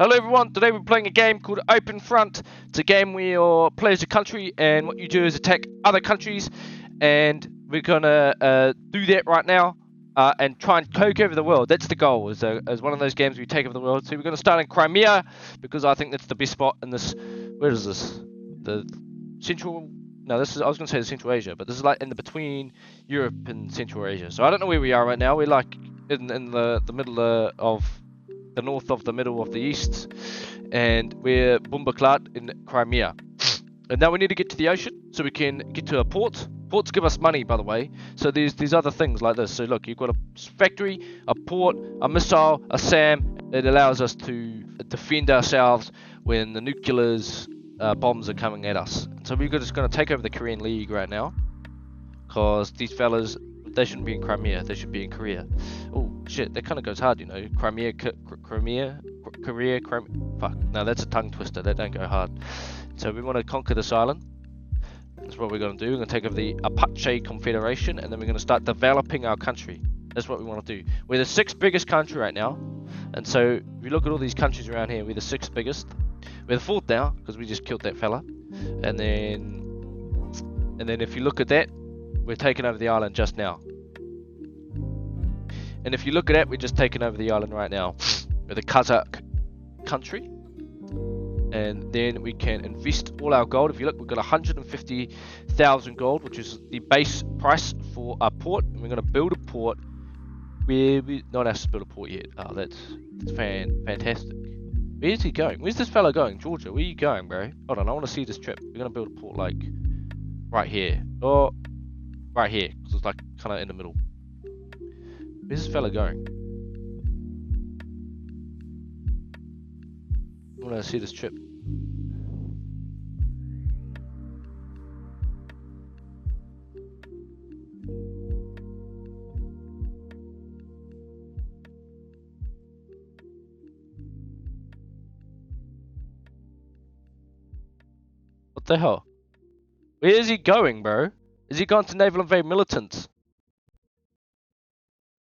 Hello everyone, today we're playing a game called Open Front. It's a game where your players a country and what you do is attack other countries, and we're gonna do that right now and try and take over the world. That's the goal, as one of those games we take over the world. So we're gonna start in Crimea because I think that's the best spot in this. Where is this? The Central? No, this is. I was gonna say the Central Asia, but this is like in the between Europe and Central Asia. So I don't know where we are right now. We're like in the middle of the north of the middle of the east, and we're Bumbaklat in Crimea. And now we need to get to the ocean so we can get to a port. Ports give us money, by the way. So there's other things like this. So look, you've got a factory, a port, a missile, a SAM. It allows us to defend ourselves when the nuclear bombs are coming at us. So we're just going to take over the Korean League right now, because these fellas, they shouldn't be in Crimea, they should be in Korea. Oh shit, that kind of goes hard, you know. Crimea. Fuck, no, that's a tongue twister, that don't go hard. So we want to conquer this island. That's what we're going to do. We're going to take over the Apache Confederation, and then we're going to start developing our country. That's what we want to do. We're the 6th biggest country right now, and so if you look at all these countries around here, we're the 6th biggest. We're the 4th now, because we just killed that fella. And then if you look at that, we're taking over the island just now. And if you look at that, we're just taking over the island right now. We're the Kazakh country. And then we can invest all our gold. If you look, we've got 150,000 gold, which is the base price for our port. And we're going to build a port where we not asked to build a port yet. Oh, that's fantastic. Where is he going? Where's this fellow going? Georgia, where are you going, bro? Hold on, I want to see this trip. We're going to build a port like right here. Or right here, because it's like kind of in the middle. Where's this fella going? I want to see this trip. What the hell? Where is he going, bro? Is he going to naval invade militants?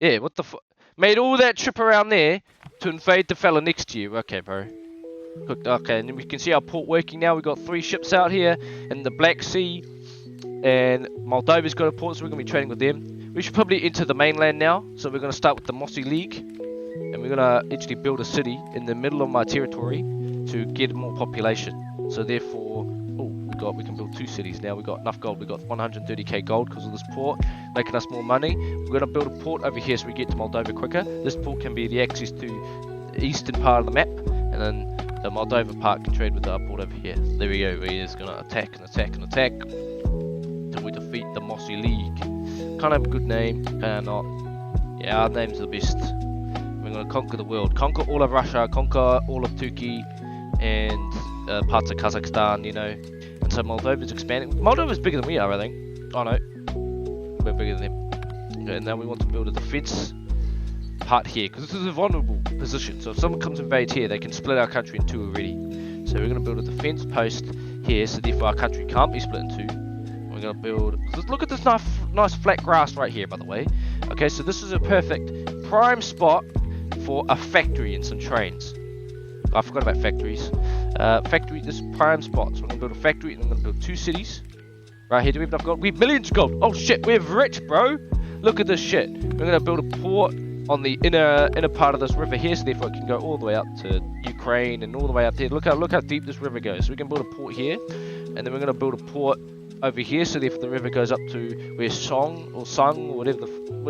Yeah, what the fuck? Made all that trip around there to invade the fella next to you. Okay, bro. Okay, and then we can see our port working now. We've got 3 ships out here in the Black Sea. And Moldova's got a port, so we're going to be trading with them. We should probably enter the mainland now. So we're going to start with the Mossy League. And we're going to actually build a city in the middle of my territory to get more population. So therefore, we can build 2 cities now. We've got enough gold. We've got 130k gold because of this port, making us more money. We're going to build a port over here so we get to Moldova quicker. This port can be the access to the eastern part of the map, and then the Moldova part can trade with our port over here. So there we go. We're just going to attack and attack and attack until we defeat the Mossy League. Can't have a good name, can not. Yeah, our name's the best. We're going to conquer the world. Conquer all of Russia, conquer all of Turkey, and parts of Kazakhstan, you know. And so Moldova's expanding. Moldova's bigger than we are, I think. Oh no, we're bigger than them. Okay, and now we want to build a defense part here, because this is a vulnerable position. So if someone comes and invades here, they can split our country in 2 already. So we're going to build a defense post here, so therefore our country can't be split in 2. And we're going to build. Look at this nice flat grass right here, by the way. Okay, so this is a perfect prime spot for a factory and some trains. I forgot about factories. Factory, this is prime spot. So we're going to build a factory and I'm going to build 2 cities. Right here, do we have enough gold? We have millions of gold. Oh shit, we're rich, bro. Look at this shit. We're going to build a port on the inner part of this river here, so therefore it can go all the way out to Ukraine and all the way out there. Look how deep this river goes. So we can build a port here, and then we're going to build a port over here, so therefore the river goes up to where Sung or whatever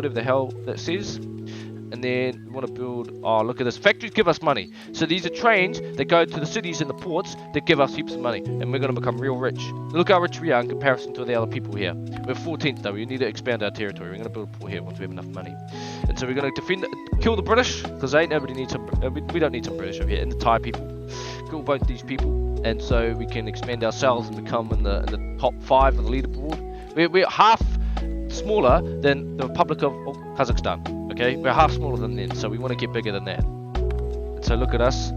the hell that says. And then we want to build, oh look at this, factories give us money. So these are trains that go to the cities and the ports that give us heaps of money. And we're going to become real rich. Look how rich we are in comparison to the other people here. We're 14th though, we need to expand our territory. We're going to build a port here once we have enough money. And so we're going to kill the British, because nobody needs some, we don't need some British over here. And the Thai people, kill both these people. And so we can expand ourselves and become in the top 5 of the leaderboard. We're half smaller than the Republic of Kazakhstan. Okay, we're half smaller than them, so we want to get bigger than that. And so look at us.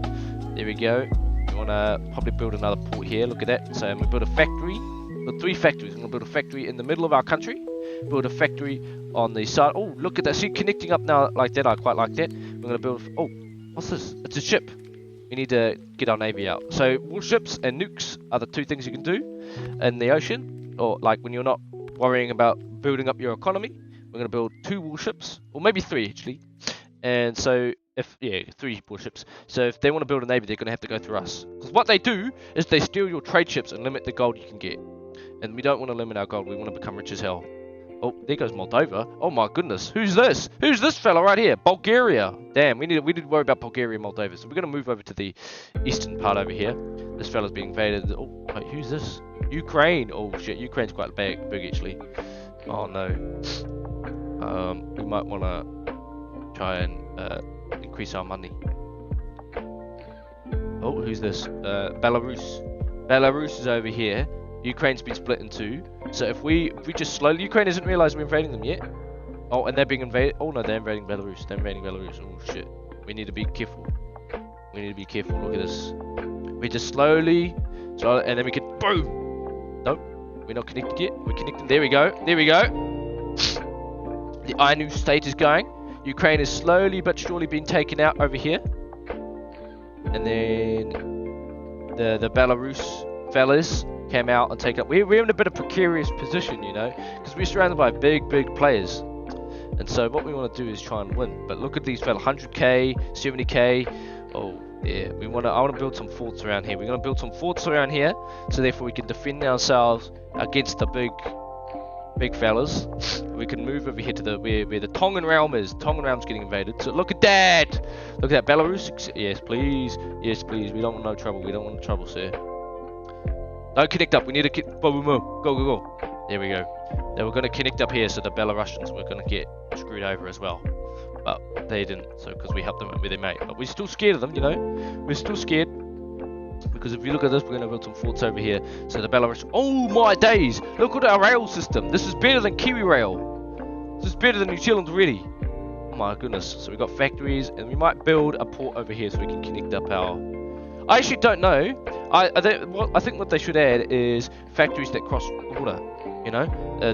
There we go. We want to probably build another port here. Look at that. So I'm going to build a factory. Build 3 factories. I'm going to build a factory in the middle of our country. Build a factory on the side. Oh, look at that. See, connecting up now like that. I quite like that. We're going to build. Oh, what's this? It's a ship. We need to get our navy out. So warships and nukes are the two things you can do in the ocean, or like when you're not worrying about building up your economy. We're going to build 2 warships, or maybe 3 actually. And so if 3 warships. So if they want to build a navy, they're going to have to go through us. Because what they do is they steal your trade ships and limit the gold you can get. And we don't want to limit our gold. We want to become rich as hell. Oh, there goes Moldova. Oh my goodness. Who's this? Who's this fella right here? Bulgaria. Damn, we need to worry about Bulgaria and Moldova. So we're going to move over to the eastern part over here. This fella's being invaded. Oh, wait, who's this? Ukraine. Oh shit, Ukraine's quite big actually. Oh no. We might want to try and increase our money. Oh, who's this? Belarus. Belarus is over here. Ukraine's been split in 2. So if we just slowly, Ukraine hasn't realized we're invading them yet. Oh, and they're being invaded. Oh no, they're invading Belarus. They're invading Belarus. Oh shit. We need to be careful. We need to be careful. Look at this. We just slowly, and then we can boom. Nope, we're not connected yet. We're connected. There we go. There we go. The Ainu state is going. Ukraine is slowly but surely being taken out over here. And then the Belarus fellas came out and take up. We're in a bit of precarious position, you know, because we're surrounded by big players. And so what we want to do is try and win. But look at these fellas, 100k, 70k. Oh yeah, I want to build some forts around here. We're going to build some forts around here, so therefore we can defend ourselves against the big fellas. We can move over here to where the Tongan realm is. Tongan realm's getting invaded. So look at that. Look at that, Belarus. Yes, please. Yes, please. We don't want no trouble. We don't want no trouble, sir. Don't connect up. We need to go. There we go. They were going to connect up here, so the Belarusians were going to get screwed over as well. But they didn't, so because we helped them with their mate. But we're still scared of them, you know. We're still scared. Because if you look at this, we're going to build some forts over here. So the Belarus... Oh my days! Look at our rail system. This is better than Kiwi Rail. This is better than New Zealand already. Oh my goodness. So we've got factories, and we might build a port over here so we can connect up our... I actually don't know. I think what they should add is factories that cross water. You know,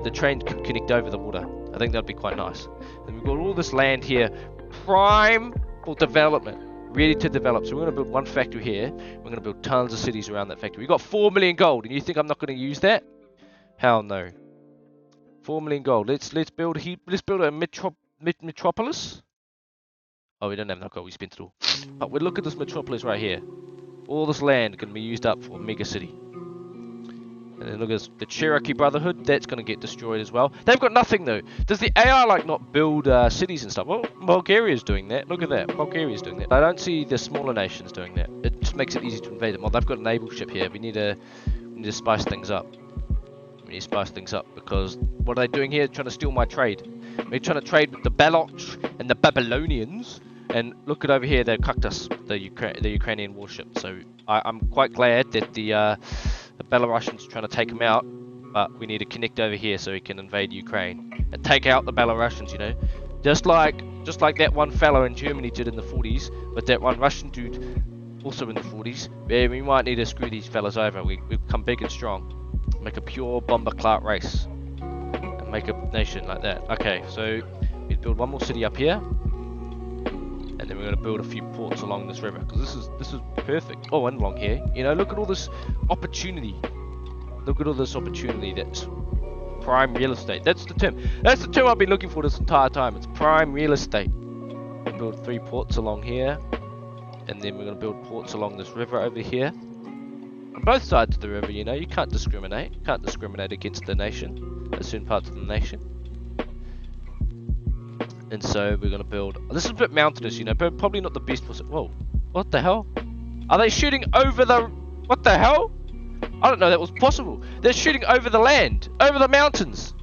the train can connect over the water. I think that'd be quite nice. And we've got all this land here, prime for development, ready to develop. So we're going to build one factory here. We're going to build tons of cities around that factory. We've got 4 million gold, and you think I'm not going to use that? Hell no. 4 million gold. Let's build a metropolis. Oh, we don't have enough gold. We spent it all. But we look at this metropolis right here. All this land can be used up for a mega city. And then look at this, the Cherokee Brotherhood, that's going to get destroyed as well. They've got nothing though. Does the AI like not build cities and stuff? Well, Bulgaria's doing that. Look at that. Bulgaria's doing that. I don't see the smaller nations doing that. It just makes it easy to invade them. Well, they've got a naval ship here. We need to spice things up. We need to spice things up because what are they doing here? Trying to steal my trade. We're trying to trade with the Baloch and the Babylonians. And look at over here, they've cucked us, the Ukrainian warship. So I'm quite glad that the Belarusians are trying to take them out, but we need to connect over here so we can invade Ukraine and take out the Belarusians, you know, just like that one fellow in Germany did in the 40s, but that one Russian dude also in the 40s. Yeah, we might need to screw these fellas over. We become big and strong, make a pure bomber clout race, and make a nation like that. Okay, so we build one more city up here. And then we're going to build a few ports along this river because this is perfect. Oh, and along here, you know, look at all this opportunity. Look at all this opportunity. That's prime real estate. That's the term. That's the term I've been looking for this entire time. It's prime real estate. We'll build 3 ports along here, and then we're going to build ports along this river over here. On both sides of the river, you know, you can't discriminate. You can't discriminate against the nation. There's certain parts of the nation. And so we're going to build... This is a bit mountainous, you know, but probably not the best... Whoa, what the hell? Are they shooting over the... What the hell? I don't know that was possible. They're shooting over the land, over the mountains.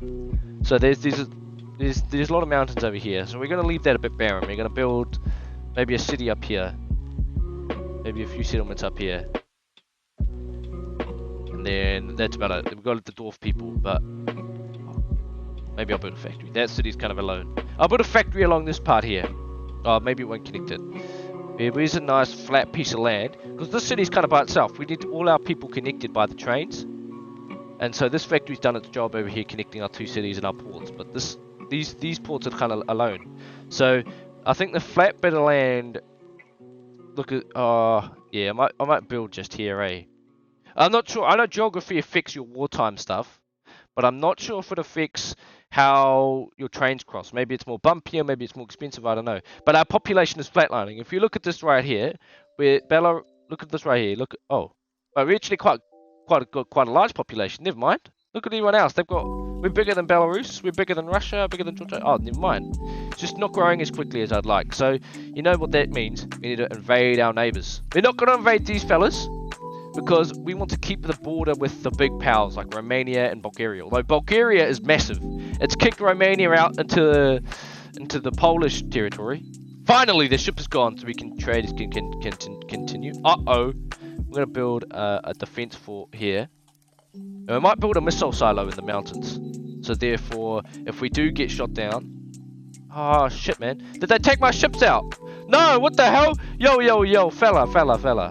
So there's a lot of mountains over here. So we're going to leave that a bit barren. We're going to build maybe a city up here. Maybe a few settlements up here. And then that's about it. We've got the dwarf people, but... Maybe I'll build a factory. That city's kind of alone. I'll build a factory along this part here. Oh, maybe it won't connect it. Here's a nice flat piece of land. Because this city's kind of by itself. We need all our people connected by the trains. And so this factory's done its job over here connecting our 2 cities and our ports. But these ports are kind of alone. So I think the flat bit of land... Look at... Yeah, I might build just here, eh? I'm not sure. I know geography affects your wartime stuff, but I'm not sure if it affects how your trains cross. Maybe it's more bumpier, maybe it's more expensive, I don't know. But our population is flatlining. If you look at this right here, look at this right here. We're actually quite a large population. Never mind. Look at everyone else. We're bigger than Belarus, we're bigger than Russia, bigger than Georgia. Oh, never mind. It's just not growing as quickly as I'd like. So, you know what that means? We need to invade our neighbors. We're not going to invade these fellas, because we want to keep the border with the big powers like Romania and Bulgaria. Although Bulgaria is massive. It's kicked Romania out into the Polish territory. Finally, the ship is gone, so we can trade can continue. Uh-oh. We're going to build a defense fort here. And we might build a missile silo in the mountains. So therefore, if we do get shot down... Oh, shit, man. Did they take my ships out? No, what the hell? Yo, fella.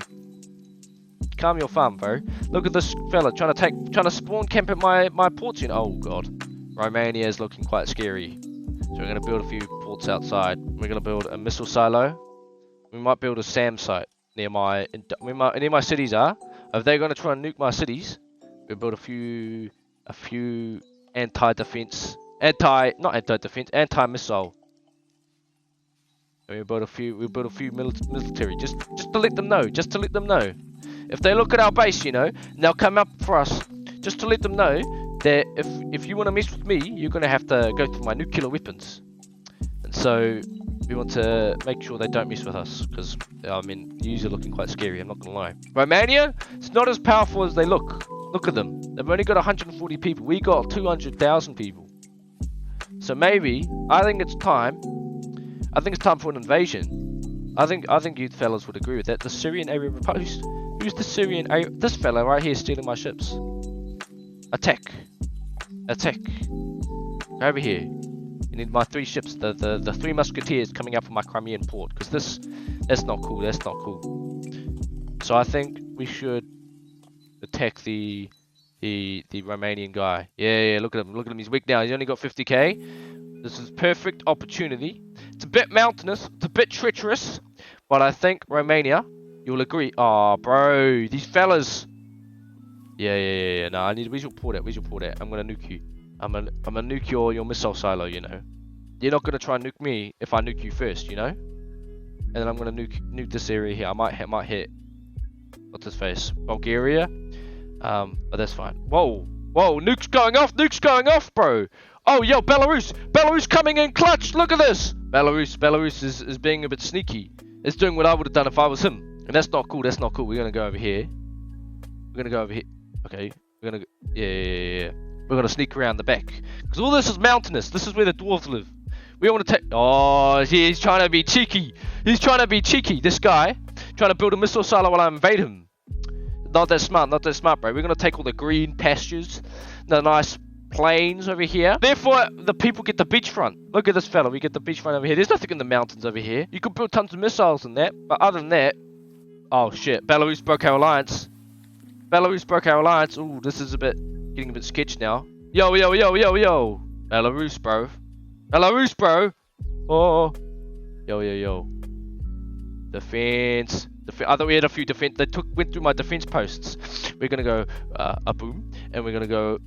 Calm your farm, bro. Look at this fella trying to spawn camp at my ports. Oh god, Romania is looking quite scary. So we're gonna build a few ports outside. We're gonna build a missile silo. We might build a SAM site near my cities. If they're gonna try and nuke my cities, we'll build a few anti-missile. And we'll build a few military just to let them know. If they look at our base, you know, and they'll come up for us, just to let them know that if you want to mess with me, you're going to have to go through my nuclear weapons. And so we want to make sure they don't mess with us, because, I mean, these are looking quite scary, I'm not going to lie. Romania, it's not as powerful as they look. Look at them. They've only got 140 people. We got 200,000 people. So maybe, I think it's time for an invasion. I think you fellas would agree with that. The Syrian Arab Republic. Who's the Syrian? This fella right here stealing my ships. Attack. Go over here. You need my 3 ships. The 3 musketeers coming up from my Crimean port. Because that's not cool. That's not cool. So I think we should attack the Romanian guy. Yeah. Look at him. He's weak now. He's only got 50k. This is perfect opportunity. It's a bit mountainous. It's a bit treacherous. But I think Romania... You'll agree. Oh, bro, these fellas. Yeah. No, where's your port at? I'm gonna nuke you. I'm gonna nuke your missile silo. You know, you're not gonna try and nuke me if I nuke you first. You know, and then I'm gonna nuke this area here. I might hit. What's his face? Bulgaria. But that's fine. Whoa, nuke's going off, bro. Oh, yo, Belarus coming in clutch. Look at this. Belarus is being a bit sneaky. It's doing what I would have done if I was him. And that's not cool. We're gonna go over here. Okay. Yeah. We're gonna sneak around the back. Because all this is mountainous. This is where the dwarves live. We don't want to take... Oh, he's trying to be cheeky. This guy. Trying to build a missile silo while I invade him. Not that smart, bro. We're gonna take all the green pastures. The nice plains over here. Therefore, the people get the beachfront. Look at this fella. We get the beachfront over here. There's nothing in the mountains over here. You could build tons of missiles and that. But other than that... Oh shit, Belarus broke our alliance. Ooh, this is getting a bit sketch now. Yo. Belarus, bro. Oh. Yo. Defense. I thought we had a few defense. They went through my defense posts. We're gonna go a boom, and we're gonna go.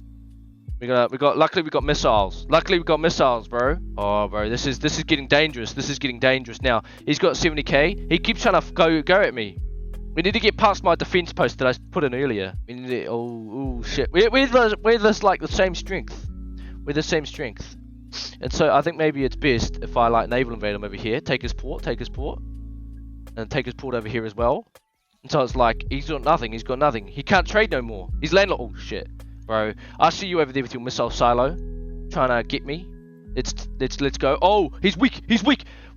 Luckily we got missiles. Bro. Oh, bro, this is getting dangerous. Now. He's got 70k. He keeps trying to go at me. We need to get past my defense post that I put in earlier. We need to, oh shit. We're like the same strength. And so I think maybe it's best if I like naval invade him over here, take his port, and take his port over here as well. And so it's like he's got nothing. He can't trade no more. He's landlocked. Oh shit, bro. I see you over there with your missile silo, trying to get me. Let's go. Oh, he's weak.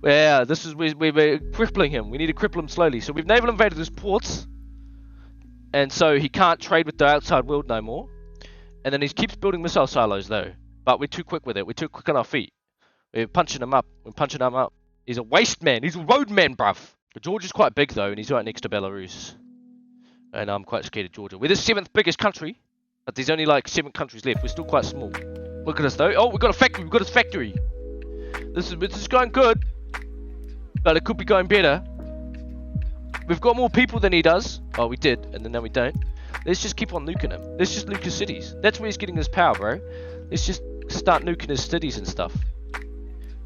Yeah, we're crippling him. We need to cripple him slowly. So we've naval invaded his ports, and so he can't trade with the outside world no more. And then he keeps building missile silos though. But we're too quick with it. We're too quick on our feet. We're punching him up. He's a waste man. He's a road man, bruv. Georgia's quite big though, and he's right next to Belarus. And I'm quite scared of Georgia. We're the 7th biggest country, but there's only like 7 countries left. We're still quite small. Look at us though. Oh, we've got a factory. We've got his factory. This is going good, but it could be going better. We've got more people than he does. Oh, we did, and then now we don't. Let's just keep on nuking him. Let's just nuke his cities. That's where he's getting his power, bro. Let's just start nuking his cities and stuff.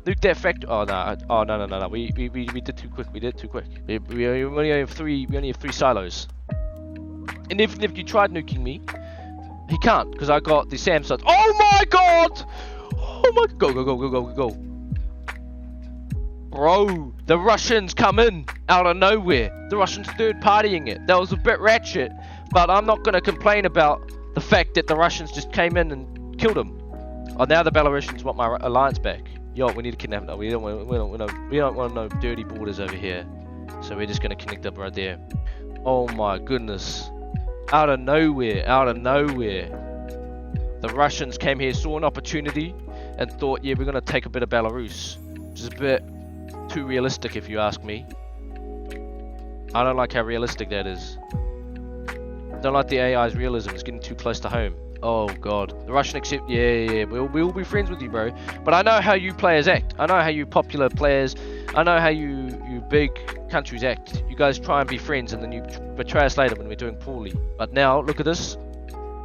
Nuke that factory. Oh no! Oh no! We did too quick. We did too quick. We only have three. We only have 3 silos. And even if you tried nuking me, he can't because I got the Samsung. Oh my god! Oh my! Go! Bro, the Russians come in out of nowhere. The Russians third partying it. That was a bit ratchet, but I'm not gonna complain about the fact that the Russians just came in and killed him. Oh, now the Belarusians want my alliance back. Yo, we need to kidnap them. We don't want no dirty borders over here. So we're just gonna connect up right there. Oh my goodness! Out of nowhere, the Russians came here, saw an opportunity, and thought, yeah, we're gonna take a bit of Belarus, which is a bit too realistic if you ask me. I don't like how realistic that is. Don't like the AI's realism. It's getting too close to home. Oh god, the Russian accept. Yeah. We'll be friends with you, bro. But I know how you players act. I know how you popular players. I know how you big countries act. You guys try and be friends, and then you betray us later when we're doing poorly. But now look at this,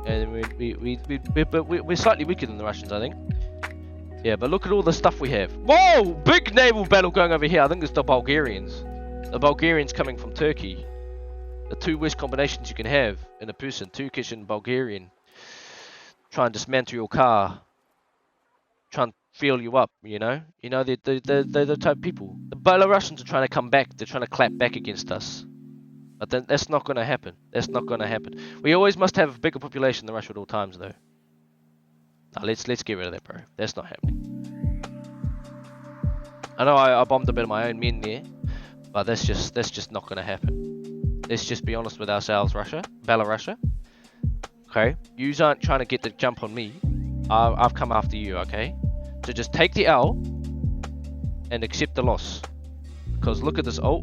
and we're slightly weaker than the Russians, I think. Yeah, but look at all the stuff we have. Whoa! Big naval battle going over here. I think it's the Bulgarians. The Bulgarians coming from Turkey. The 2 worst combinations you can have in a person. Turkish and Bulgarian. Try and dismantle your car. Try and fuel you up, you know? You know, they're the type of people. The Belarusians are trying to come back. They're trying to clap back against us. But then that's not going to happen. That's not going to happen. We always must have a bigger population than Russia at all times, though. Now, let's get rid of that, bro. That's not happening. I know I bombed a bit of my own men there, but that's just not going to happen. Let's just be honest with ourselves, Belarusia. Okay, you aren't trying to get the jump on me. I've come after you, okay? So just take the L and accept the loss. Because look at this. Oh,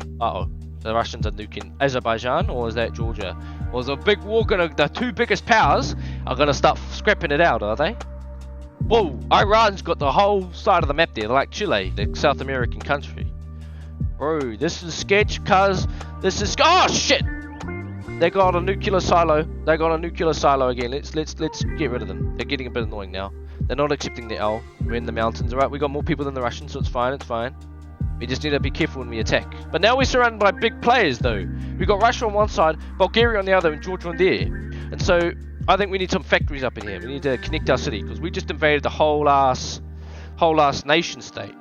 the Russians are nuking Azerbaijan, or is that Georgia? Or is a big war gonna? The 2 biggest powers are gonna start scrapping it out, are they? Whoa! Iran's got the whole side of the map there, they're like Chile, the South American country. Bro, this is sketch, cuz this is. Oh shit! They got a nuclear silo. They got a nuclear silo again. Let's get rid of them. They're getting a bit annoying now. They're not accepting the L. We're in the mountains, alright? We got more people than the Russians, so it's fine. We just need to be careful when we attack. But now we're surrounded by big players, though. We got Russia on one side, Bulgaria on the other, and Georgia on there. And so I think we need some factories up in here. We need to connect our city because we just invaded the whole ass nation state.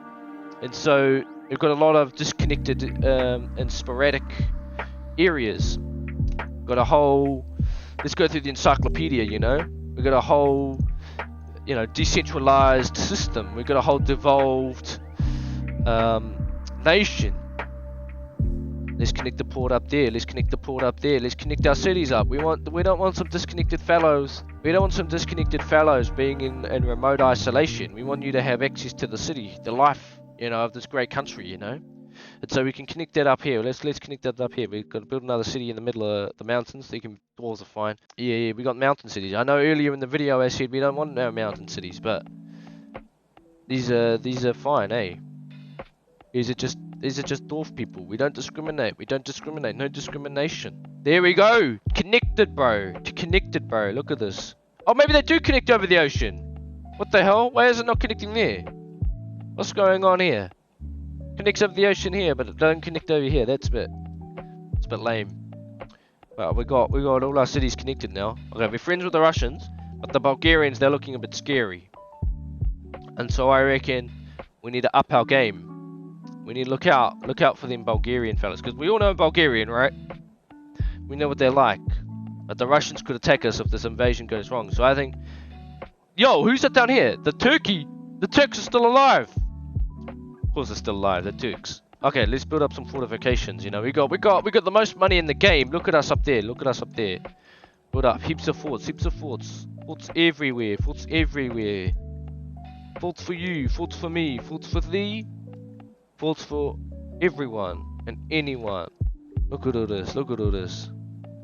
And so we've got a lot of disconnected and sporadic areas. Got a whole. Let's go through the encyclopedia. You know, we got a whole, decentralized system. We got a whole devolved nation. Let's connect the port up there. Let's connect the port up there. Let's connect our cities up. We don't want some disconnected fellows. We don't want some disconnected fellows being in remote isolation. We want you to have access to the city, the life, of this great country, And so we can connect that up here. Let's connect that up here. We've got to build another city in the middle of the mountains. Dwarves are fine. Yeah, we got mountain cities. I know earlier in the video I said we don't want no mountain cities, but these are fine, eh? These are just dwarf people. We don't discriminate. No discrimination. There we go. Connected, bro. Look at this. Oh, maybe they do connect over the ocean. What the hell? Why is it not connecting there? What's going on here? Connects over the ocean here, but it doesn't connect over here. It's a bit lame. Well, we got all our cities connected now. Okay, we're friends with the Russians, but the Bulgarians, they're looking a bit scary. And so I reckon we need to up our game. We need to look out for them Bulgarian fellas, because we all know Bulgarian, right? We know what they're like. But the Russians could attack us if this invasion goes wrong. So I think, yo, who's that down here? The Turks are still alive. Of course they're still alive, the Turks. Okay, let's build up some fortifications. We got the most money in the game. Look at us up there. Build up heaps of forts. Forts everywhere. Forts for you. Forts for me. Forts for thee. Forts for everyone and anyone. Look at all this.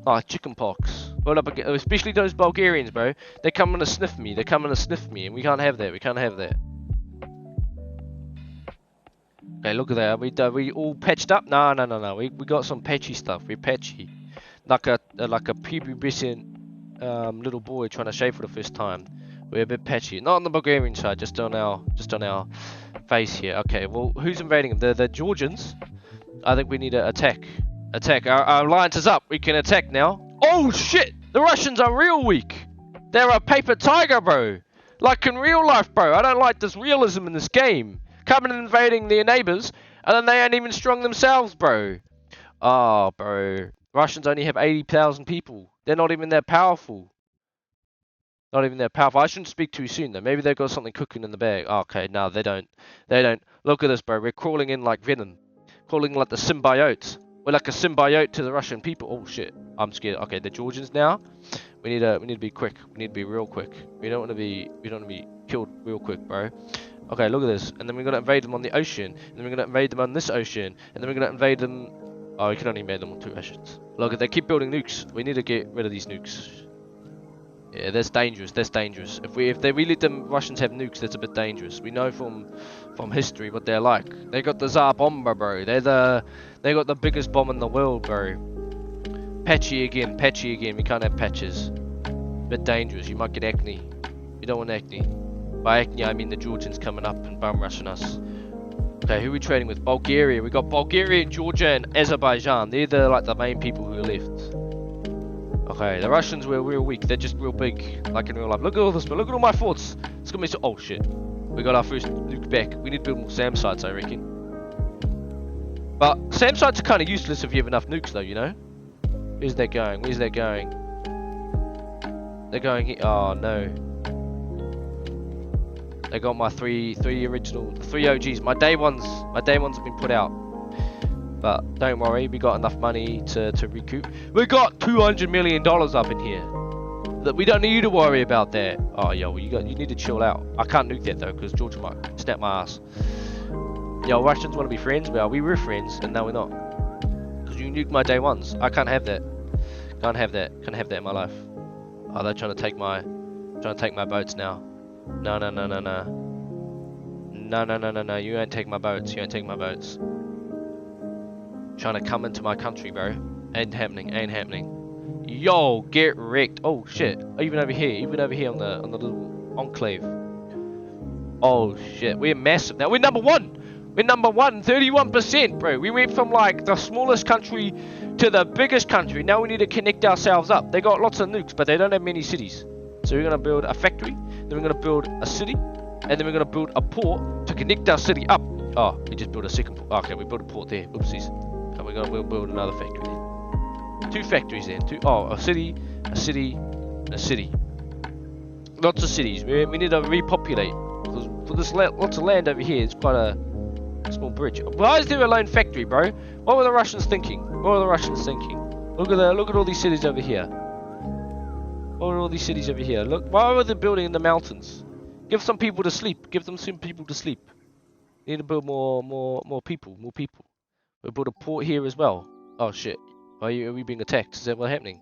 Ah, chicken pox. Build up again, especially those Bulgarians, bro. They're coming to sniff me. And we can't have that. Okay, look at that. We all patched up? No. We got some patchy stuff. We're patchy, like a prepubescent little boy trying to shave for the first time. We're a bit patchy. Not on the Bulgarian side, just on our face here. Okay, well, who's invading them? The Georgians. I think we need to attack. Attack. Our alliance is up. We can attack now. Oh shit! The Russians are real weak. They're a paper tiger, bro. Like in real life, bro. I don't like this realism in this game. Coming and invading their neighbors, and then they ain't even strong themselves, bro. Oh, bro. Russians only have 80,000 people. They're not even that powerful. Not even that powerful. I shouldn't speak too soon, though. Maybe they've got something cooking in the bag. Oh, okay, no, they don't. They don't. Look at this, bro. We're crawling in like venom. Crawling like the symbiotes. We're like a symbiote to the Russian people. Oh, shit. I'm scared. Okay, the Georgians now. We need to be quick. We need to be real quick. We don't want to be killed real quick, bro. Okay, look at this. And then we're gonna invade them on the ocean. And then we're gonna invade them on this ocean. And then we're gonna invade them. Oh, we can only invade them on 2 oceans. Look, they keep building nukes. We need to get rid of these nukes. Yeah, that's dangerous. That's dangerous. If we let them Russians have nukes, that's a bit dangerous. We know from history what they're like. They got the Tsar bomber, bro. They got the biggest bomb in the world, bro. Patchy again. We can't have patches. Bit dangerous. You might get acne. You don't want acne. By acne, I mean the Georgians coming up and bum rushing us. Okay, who are we trading with? Bulgaria. We got Bulgaria, Georgia, and Azerbaijan. They're the main people who are left. Okay, the Russians were real weak. They're just real big, like in real life. Look at all this, man. Look at all my forts. It's gonna be so. Oh shit. We got our first nuke back. We need to build more SAM sites, I reckon. But SAM sites are kind of useless if you have enough nukes, though. You know. Where's that going? Where's that going? They're going here. Oh no. They got my three OGs. My day ones have been put out. But don't worry, we got enough money to recoup. We got $200 million up in here. That we don't need to worry about that. Oh yo, you need to chill out. I can't nuke that though, because Georgia might snap my ass. Yo, Russians want to be friends? Well, we were friends, and now we're not. Because you nuked my day ones. I can't have that. Can't have that in my life. Oh, they're trying to take my boats now. No. No. You ain't take my boats. Trying to come into my country, bro. Ain't happening. Yo, get wrecked. Oh shit. Even over here on the little enclave. Oh shit. We're massive now. We're number one. 31%, bro. We went from like the smallest country to the biggest country. Now we need to connect ourselves up. They got lots of nukes, but they don't have many cities. So we're gonna build a factory. Then we're going to build a city, and then we're going to build a port to connect our city up. Oh, we just built a second port. Okay, we built a port there. Oopsies. And we're going to build another factory there. 2 factories then. A city, a city. Lots of cities. We need to repopulate. Because for this lots of land over here, it's quite a small bridge. Why is there a lone factory, bro? What were the Russians thinking? Look at all these cities over here. Look, why are they building in the mountains? Give some people to sleep. Need to build more people. We'll build a port here as well. Oh shit. Are we being attacked? Is that what's happening?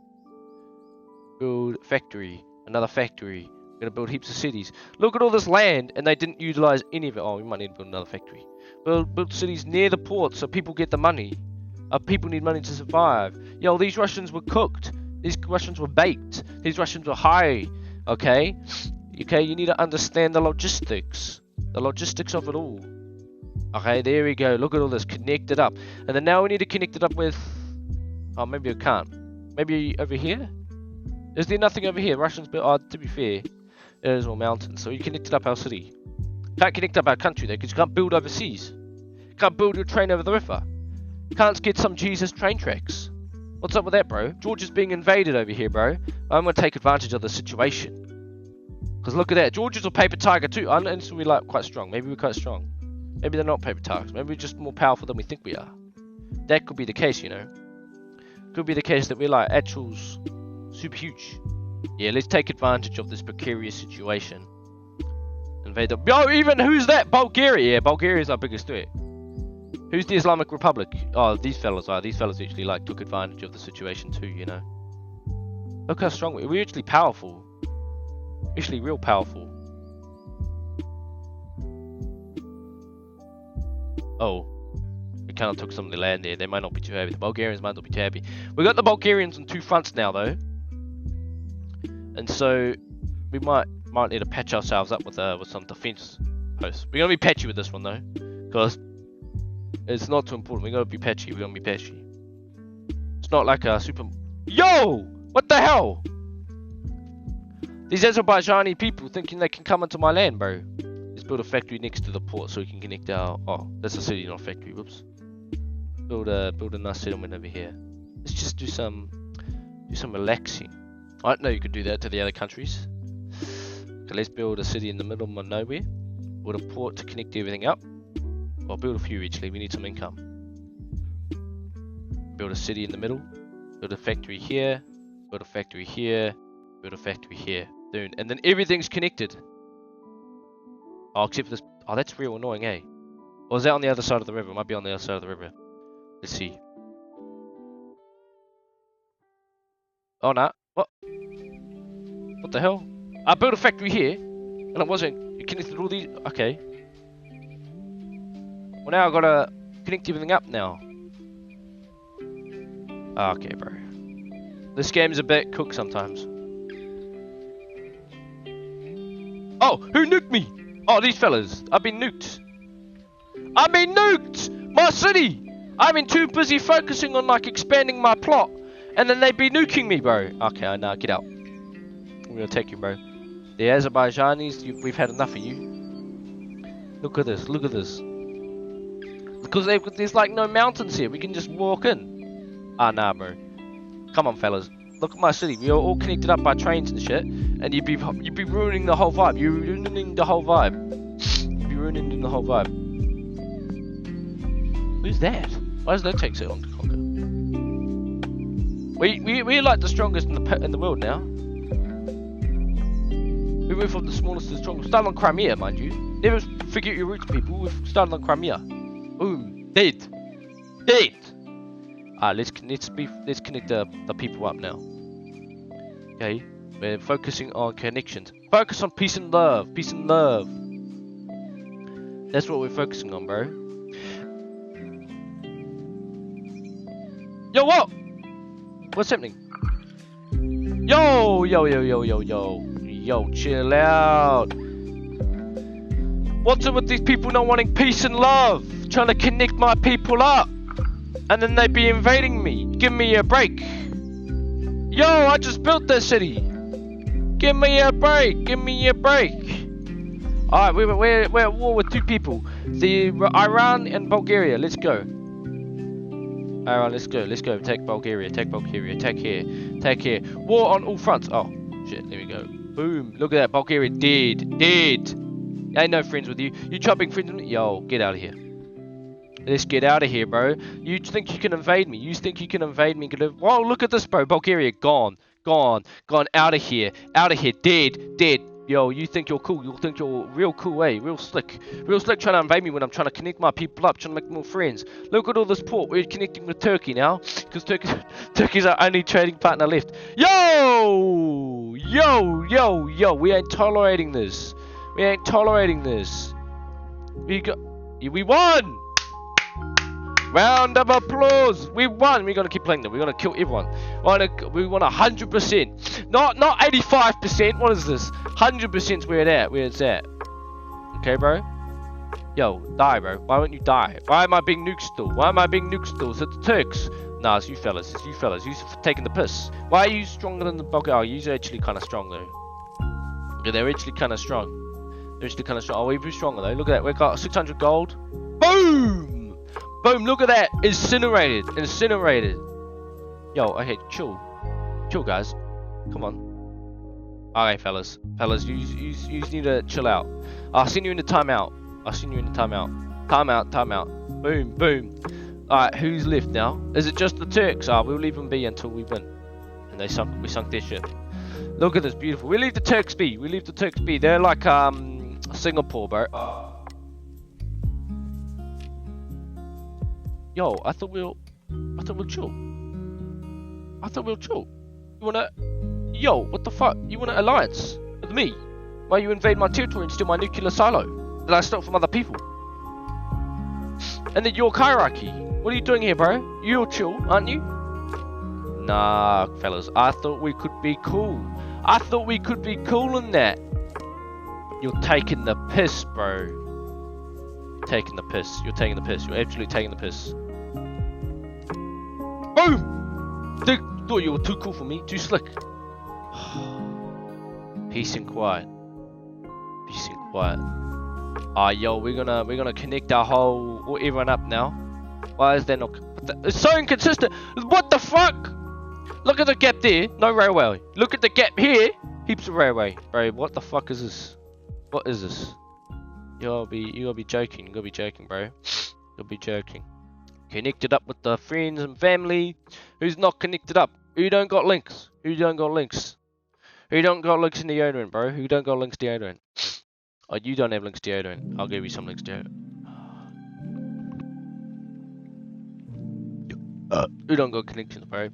Build factory. Another factory. We're gonna build heaps of cities. Look at all this land, and they didn't utilize any of it. Oh, we might need to build another factory. Build cities near the port so people get the money. People need money to survive. Yo, these Russians were cooked. These Russians were baked. These Russians were high. Okay? You need to understand the logistics. The logistics of it all. Okay, there we go. Look at all this. Connect it up. And then now we need to connect it up with... Oh, maybe we can't. Maybe over here? Is there nothing over here? Russians built... Oh, to be fair, there's all mountains. So you connected up our city. Can't connect up our country though, because you can't build overseas. Can't build your train over the river. Can't get some Jesus train tracks. What's up with that, bro? Georgia's being invaded over here, bro. I'm gonna take advantage of the situation. Because look at that. Georgia's a paper tiger too. Unless we're like quite strong. Maybe we're quite strong. Maybe they're not paper tigers. Maybe we're just more powerful than we think we are. That could be the case, you know. Could be the case that we're like actuals super huge. Yeah, let's take advantage of this precarious situation. Invade the... Yo, even who's that? Bulgaria. Yeah, Bulgaria's our biggest threat. Who's the Islamic Republic? Oh, these fellas are. These fellas actually like took advantage of the situation too, you know. Look how strong we're actually powerful. Actually real powerful. Oh. We kind of took some of the land there. They might not be too happy. The Bulgarians might not be too happy. We got the Bulgarians on 2 fronts now, though. And so, we might need to patch ourselves up with some defense posts. We're gonna be patchy with this one, though. Because it's not too important. We're gonna be patchy. We're gonna be patchy. It's not like a super... Yo! What the hell? These Azerbaijani people thinking they can come into my land, bro. Let's build a factory next to the port so we can connect our... Oh, that's a city, not a factory. Whoops. Build a nice settlement over here. Let's just do some relaxing. I don't know you could do that to the other countries. Okay, let's build a city in the middle of nowhere. Build a port to connect everything up. Well, build a few actually. We need some income. Build a city in the middle. Build a factory here. Build a factory here. Build a factory here. Dude, and then everything's connected. Oh, except for this. Oh, that's real annoying, eh? Or is that on the other side of the river? It might be on the other side of the river. Let's see. Oh, nah. What? What the hell? I built a factory here, and it wasn't. It connected all these. Okay. Well, now I've got to connect everything up now. Okay, bro. This game's a bit cooked sometimes. Oh, who nuked me? Oh, these fellas. I've been nuked. I've been nuked! My city! I've been too busy focusing on, like, expanding my plot. And then they'd be nuking me, bro. Okay, now get out. I'm gonna take you, bro. The Azerbaijanis, we've had enough of you. Look at this, look at this. Because there's, like, no mountains here. We can just walk in. Ah, nah, bro. Come on, fellas. Look at my city. We are all connected up by trains and shit. And you'd be ruining the whole vibe. You're ruining the whole vibe. You'd be ruining the whole vibe. Who's that? Why does that take so long to conquer? We're like the strongest in the world now. We went from the smallest to the strongest. We started on Crimea, mind you. Never forget your roots, people. We've started on Crimea. Boom. Dead. Dead. Let's connect the people up now. Okay. We're focusing on connections. Focus on peace and love. Peace and love. That's what we're focusing on, bro. Yo, what? What's happening? Yo, chill out. What's it with these people not wanting peace and love? Trying to connect my people up. And then they be invading me. Give me a break. Yo, I just built this city. Give me a break. Give me a break. Alright, we're at war with 2 people. The Iran and Bulgaria. Let's go. Alright, let's go. Take Bulgaria. Take here. War on all fronts. Oh, shit. There we go. Boom. Look at that. Bulgaria dead. I ain't no friends with you. You try being friends with me? Yo, get out of here. Let's get out of here, bro. You think you can invade me? Whoa, look at this, bro. Bulgaria gone. Out of here. Dead. Yo, you think you're cool. You think you're real cool, eh? Real slick trying to invade me when I'm trying to connect my people up, trying to make more friends. Look at all this port. We're connecting with Turkey now. Because Turkey's our only trading partner left. Yo! We ain't tolerating this. We won! Round of applause! We won! We're gonna keep playing them. We're gonna kill everyone. We want 100%. Not 85%. What is this? 100%'s where it's at. Okay, bro? Yo, die, bro. Why won't you die? Why am I being nuked still? Is it the Turks? Nah, it's you fellas. You're taking the piss. Why are you stronger than the Bulgarians? Oh, you're actually kind of strong, though. Yeah, they're actually kind of strong. Oh, we're stronger, though. Look at that. We've got 600 gold. Boom! Boom, look at that. Incinerated. Yo, okay, chill, guys. Come on. Alright, fellas, you need to chill out. I'll send you in the timeout. Timeout. Boom. Alright, who's left now? Is it just the Turks? We'll leave them be until we win. And we sunk their ship. Look at this, beautiful. We leave the Turks be. They're like Singapore, bro. Yo, I thought we'll chill. You wanna... Yo, what the fuck? You want an alliance with me? Why you invade my territory and steal my nuclear silo that I stole from other people? And then York hierarchy. What are you doing here, bro? You're chill, aren't you? Nah, fellas. I thought we could be cool. I thought we could be cool in that. You're taking the piss, bro. Taking the piss. You're taking the piss. You're absolutely taking the piss. Boom! They thought you were too cool for me. Too slick. Peace and quiet. Peace and quiet. Yo, we're gonna connect our whole everyone up now. Why is there not? It's so inconsistent. What the fuck? Look at the gap there. No railway. Look at the gap here. Heaps of railway, bro. What the fuck is this? What is this? You gotta be joking. You gotta be joking, bro. You gotta be joking. Connected up with the friends and family. Who's not connected up? Who don't got links? Who don't got links? Who don't got links in deodorant, bro? Who don't got links deodorant? Oh, you don't have links deodorant. I'll give you some links deodorant. Who don't got connections, bro?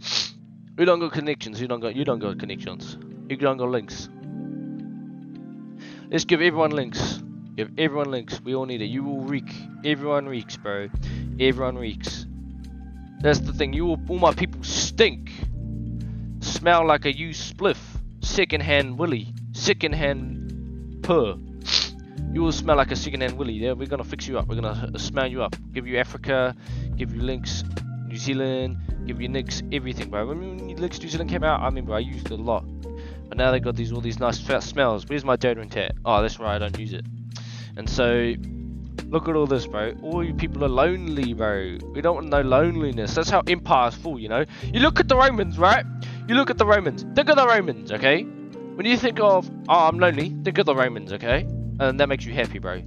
Who don't got connections? You don't got connections. You don't got links. Let's give everyone links. Give everyone links. We all need it. You will reek. Everyone reeks, bro. Everyone reeks. That's the thing. All my people stink. Smell like a used spliff. Secondhand willy. Secondhand purr. You will smell like a secondhand willy. Yeah, we're gonna fix you up. We're gonna smell you up. Give you Africa. Give you links. New Zealand. Give you links. Everything, bro. When links New Zealand came out, I remember I used it a lot. But now they got all these nice fat smells. Where's my deodorant at? Oh, that's right. I don't use it. And so, look at all this, bro. All you people are lonely, bro. We don't want no loneliness. That's how empires fall, you know. You look at the Romans, right? You look at the Romans. Think of the Romans, okay? When you think of, oh, I'm lonely, think of the Romans, okay? And that makes you happy, bro.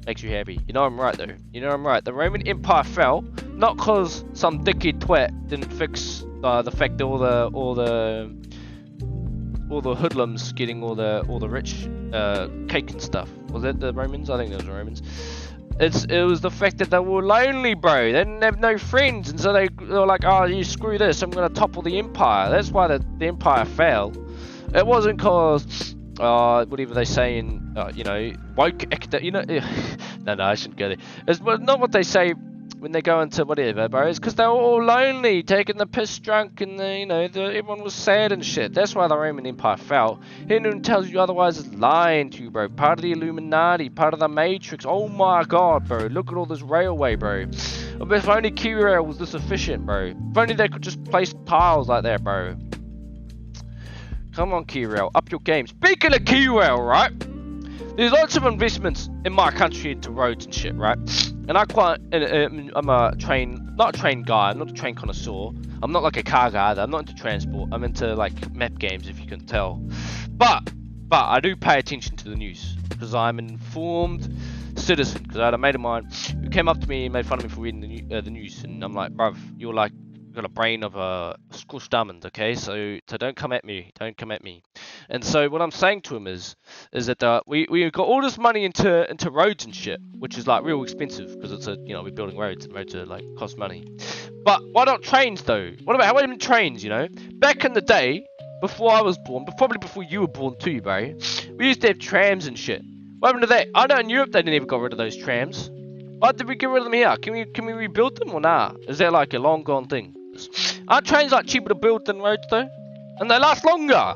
Makes you happy. You know I'm right, though. You know I'm right. The Roman Empire fell, not because some dickhead twat didn't fix the fact that all the hoodlums getting all the rich cake and stuff. Was that the Romans? I think it was the Romans. It was the fact that they were lonely, bro. They didn't have no friends, and so they were like, oh, you screw this, I'm gonna topple the empire. That's why the empire fell. It wasn't cause whatever they say in you know, woke, you know. No, I shouldn't go there. It's not what they say when they go into whatever, bro. It's because they were all lonely, taking the piss drunk, and you know, everyone was sad and shit. That's why the Roman Empire fell. Anyone tells you otherwise is lying to you, bro. Part of the Illuminati, part of the Matrix. Oh my god, bro. Look at all this railway, bro. If only Keyrail was this efficient, bro. If only they could just place tiles like that, bro. Come on, Keyrail, up your game. Speaking of Keyrail, right? There's lots of investments in my country into roads and shit, right? And I'm a not a train guy, I'm not a train connoisseur. I'm not like a car guy either, I'm not into transport. I'm into like map games, if you can tell. But I do pay attention to the news, because I'm an informed citizen. Because I had a mate of mine who came up to me and made fun of me for reading the news. And I'm like, bruv, you're like, got a brain of a squished almond, okay? So don't come at me, don't come at me. And so what I'm saying to him is that we got all this money into roads and shit, which is like real expensive, because it's we're building roads, and roads are like cost money. But why not trains though? What about how even trains? You know, back in the day, before I was born, but probably before you were born too, bro, we used to have trams and shit. What happened to that? I know in Europe they never got rid of those trams. Why did we get rid of them here? Can we rebuild them or nah? Is that like a long gone thing? Aren't trains like cheaper to build than roads though? And they last longer.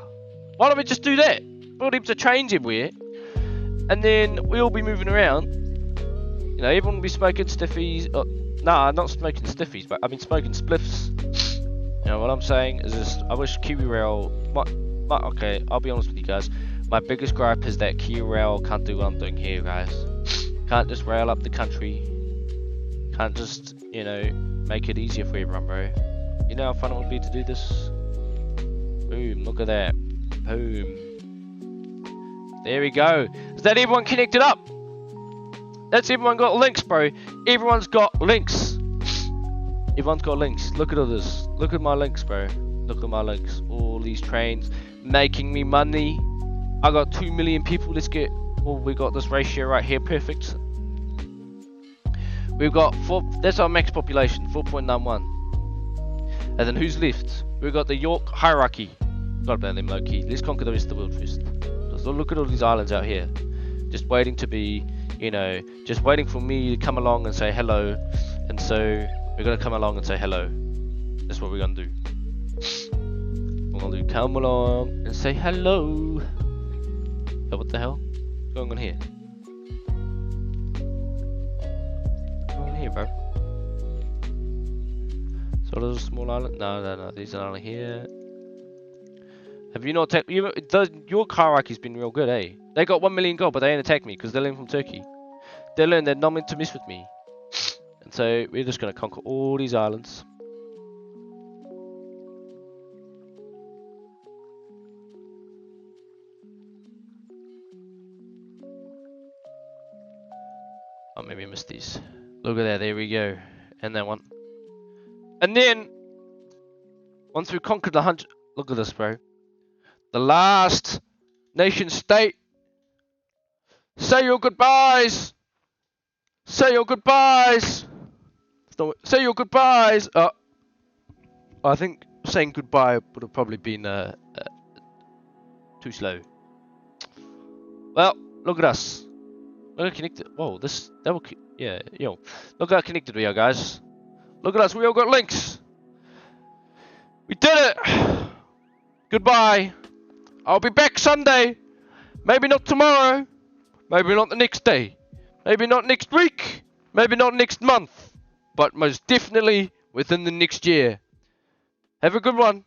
Why don't we just do that? Build heaps of trains everywhere, and then we'll be moving around. You know, everyone will be smoking stiffies. Nah, not smoking stiffies, but I've been smoking spliffs. You know what I'm saying is this: I wish Keyrail. Okay, I'll be honest with you guys. My biggest gripe is that Keyrail can't do what I'm doing here, guys. Can't just rail up the country. Can't just, make it easier for everyone, bro. You know how fun it would be to do this? Boom, look at that. Boom. There we go. Is that everyone connected up? That's everyone got links, bro. Everyone's got links. Everyone's got links. Look at all this. Look at my links, bro. Look at my links. All these trains making me money. I got 2 million people. Let's get... Oh, we got this ratio right here. Perfect. We've got 4... That's our max population. 4.91. And then who's left? We've got the York hierarchy. Gotta blame them low key. Let's conquer the rest of the world first. So look at all these islands out here. Just waiting to be, you know, just waiting for me to come along and say hello. And so we're gonna come along and say hello. That's what we're gonna do. We're gonna do come along and say hello. Oh, what the hell? What's going on here? What's going on here, bro? So there's a small island. No. These are only here. Have you not attacked? Your hierarchy's been real good, eh? They got 1 million gold, but they ain't attacked me because they learned from Turkey. They learned they're not meant to mess with me. And so we're just gonna conquer all these islands. Oh, maybe I missed these. Look at that, there we go. And that one. And then, once we conquered the 100... Look at this, bro. The last nation state. Say your goodbyes. Say your goodbyes. Say your goodbyes. I think saying goodbye would have probably been too slow. Well, look at us. Look how connected. Whoa, yeah, yo. Look how connected we are, guys. Look at us. We all got links. We did it. Goodbye. I'll be back Sunday. Maybe not tomorrow. Maybe not the next day. Maybe not next week. Maybe not next month. But most definitely within the next year. Have a good one.